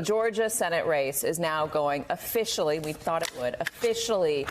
Georgia Senate race is now going officially, we thought it would, officially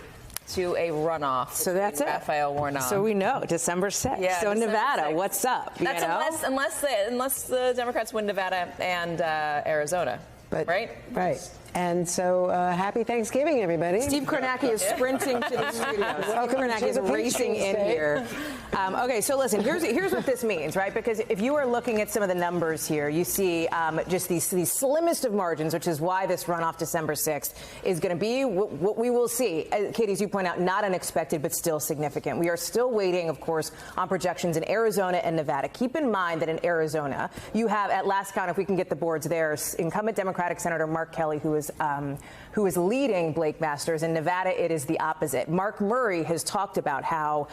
to a runoff. So that's it. Raphael Warnock. So we know, December 6th. Yeah, so December Nevada, 6th. what's up? That's unless the Democrats win Nevada and Arizona, right? Right. And so happy Thanksgiving, everybody. Steve Kornacki is sprinting to the studio. Steve Kornacki is racing in here. Okay, so listen, here's what this means, right? Because if you are looking at some of the numbers here, you see just these slimmest of margins, which is why this runoff December 6th is going to be what we will see. Katie, as you point out, not unexpected, but still significant. We are still waiting, of course, on projections in Arizona and Nevada. Keep in mind that in Arizona, you have, at last count, if we can get the boards there, incumbent Democratic Senator Mark Kelly, who is leading Blake Masters. In Nevada, it is the opposite. Mark Murray has talked about how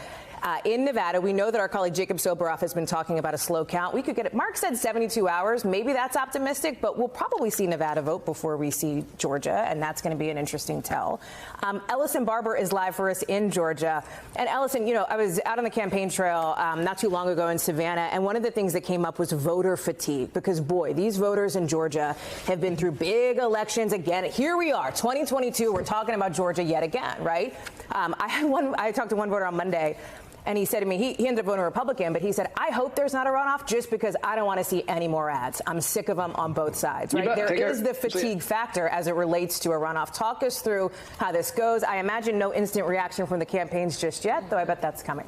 in Nevada, we know that our colleague Jacob Soboroff has been talking about a slow count. We could get it. Mark said 72 hours. Maybe that's optimistic, but we'll probably see Nevada vote before we see Georgia, and that's going to be an interesting tell. Ellison Barber is live for us in Georgia. And Ellison, you know, I was out on the campaign trail not too long ago in Savannah, and one of the things that came up was voter fatigue, because, boy, these voters in Georgia have been through big elections again. Here we are, 2022. We're talking about Georgia yet again, right? I talked to one voter on Monday, and he said to me, he ended up voting Republican, but he said, I hope there's not a runoff just because I don't want to see any more ads. I'm sick of them on both sides, right? There is the fatigue factor as it relates to a runoff. Talk us through how this goes. I imagine no instant reaction from the campaigns just yet, though I bet that's coming.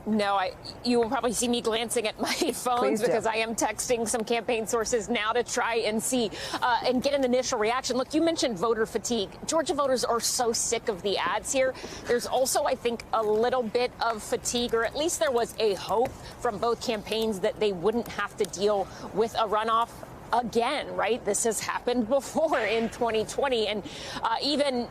No, you will probably see me glancing at my phones because I am texting some campaign sources now to try and see and get an initial reaction. Look, you mentioned voter fatigue. Georgia voters are so sick of the ads here. There's also, I think, a little bit of fatigue, or at least there was a hope from both campaigns that they wouldn't have to deal with a runoff again, right? This has happened before in 2020. And even,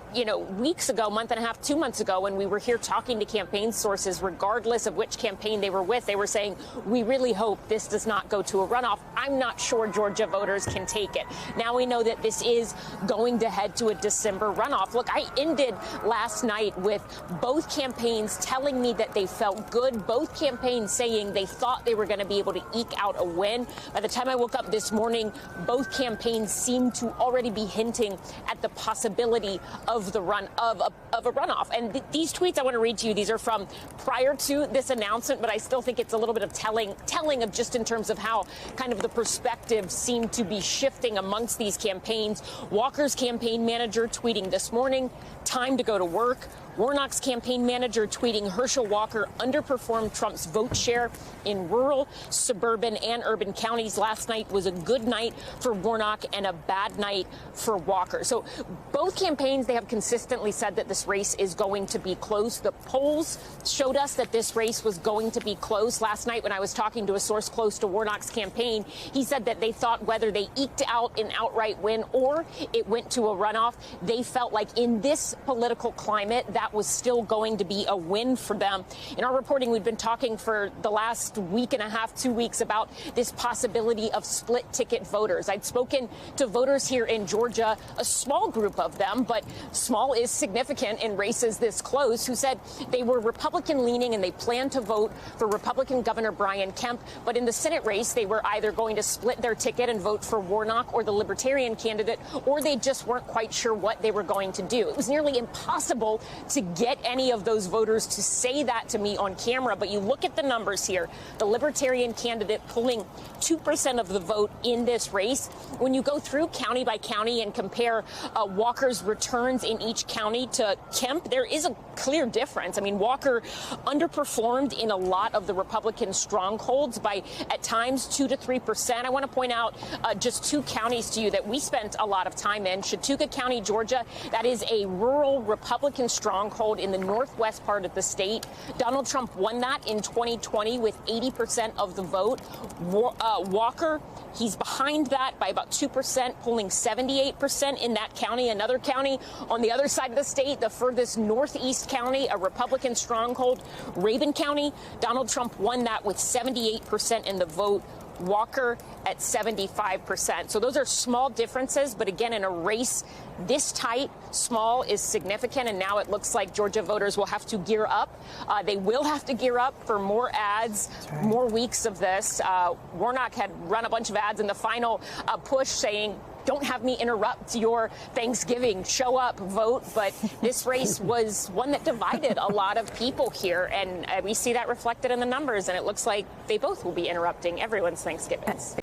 weeks ago, month and a half, 2 months ago, when we were here talking to campaign sources, regardless of which campaign they were with, they were saying, we really hope this does not go to a runoff. I'm not sure Georgia voters can take it. Now we know that this is going to head to a December runoff. Look, I ended last night with both campaigns telling me that they felt good, both campaigns saying they thought they were going to be able to eke out a win. By the time I woke up this morning, both campaigns seem to already be hinting at the possibility of the of a runoff. And these tweets I want to read to you, these are from prior to this announcement, but I still think it's a little bit of telling of just in terms of how kind of the perspective seemed to be shifting amongst these campaigns. Walker's campaign manager tweeting this morning, time to go to work. Warnock's campaign manager tweeting Herschel Walker underperformed Trump's vote share in rural, suburban, and urban counties. Last night was a good night for Warnock and a bad night for Walker. So both campaigns, they have consistently said that this race is going to be close. The polls showed us that this race was going to be close. Last night when I was talking to a source close to Warnock's campaign, he said that they thought whether they eked out an outright win or it went to a runoff, they felt like in this political climate, that was still going to be a win for them. In our reporting, we've been talking for the last week and a half, 2 weeks about this possibility of split ticket voters. I'd spoken to voters here in Georgia, a small group of them, but small is significant in races this close, who said they were Republican leaning and they planned to vote for Republican Governor Brian Kemp. But in the Senate race, they were either going to split their ticket and vote for Warnock or the Libertarian candidate, or they just weren't quite sure what they were going to do. It was nearly impossible to get any of those voters to say that to me on camera. But you look at the numbers here, the Libertarian candidate pulling 2% of the vote in this race. When you go through county by county and compare Walker's returns in each county to Kemp, there is a clear difference. I mean, Walker underperformed in a lot of the Republican strongholds by at times 2 to 3%. I want to point out just two counties to you that we spent a lot of time in. Chautauqua County, Georgia, that is a rural Republican stronghold in the northwest part of the state. Donald Trump won that in 2020 with 80% of the vote. Walker, he's behind that by about 2%, polling 78% in that county. Another county on the other side of the state, the furthest northeast county, a Republican stronghold, Rabun County. Donald Trump won that with 78% in the vote. Walker at 75%. So those are small differences. But again, in a race this tight, small is significant. And now it looks like Georgia voters will have to gear up. They will have to gear up for more ads, more weeks of this. Warnock had run a bunch of ads in the final push saying don't have me interrupt your Thanksgiving. Show up, vote. But this race was one that divided a lot of people here, and we see that reflected in the numbers, and it looks like they both will be interrupting everyone's Thanksgivings.